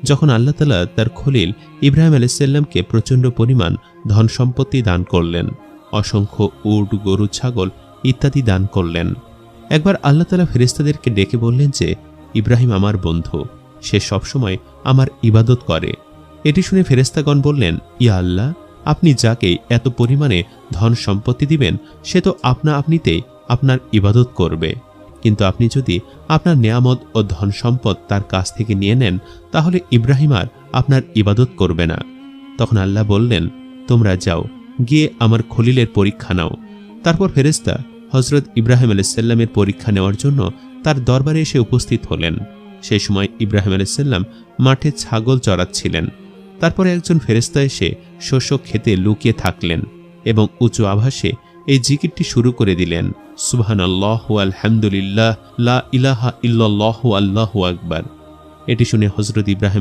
যখন আল্লাহ তাআলা তার খলিল ইব্রাহিম আলাইহিস সালামকে প্রচণ্ড পরিমাণ ধন সম্পত্তি দান করলেন, অসংখ্য উট, গরু, ছাগল ইত্যাদি দান করলেন। একবার আল্লাহ তাআলা ফেরেশতাদেরকে ডেকে বললেন যে, ইব্রাহিম আমার বন্ধু, সে সবসময় আমার ইবাদত করে। এটি শুনে ফেরেশতাগণ বললেন, ইয়া আল্লাহ, আপনি যাকে এত পরিমাণে ধন সম্পত্তি দিবেন সে তো আপনা আপনিতেই আপনার ইবাদত করবে, কিন্তু আপনি যদি আপনার নেয়ামত ও ধন সম্পদ তার কাছ থেকে নিয়ে নেন তাহলে ইব্রাহিম আর আপনার ইবাদত করবে না। তখন আল্লাহ বললেন, তোমরা যাও, গিয়ে আমার খলিলের পরীক্ষা নাও। তারপর ফেরেশতা হযরত ইব্রাহিম আলাইহিস সালামের পরীক্ষা নেওয়ার জন্য তার দরবারে এসে উপস্থিত হলেন। সেই সময় ইব্রাহিম আলাইহিস সালাম মাঠে ছাগল চড়াচ্ছিলেন। তারপরে একজন ফেরেশতা এসে শস্য খেতে লুকিয়ে থাকলেন এবং উঁচু আভাসে এই জিকিরটি শুরু করে দিলেন, সুবহানাল্লাহ আলহামদুলিল্লাহ লা ইলাহা ইল্লাল্লাহু আল্লাহু আকবার। এটি শুনে হযরত ইব্রাহিম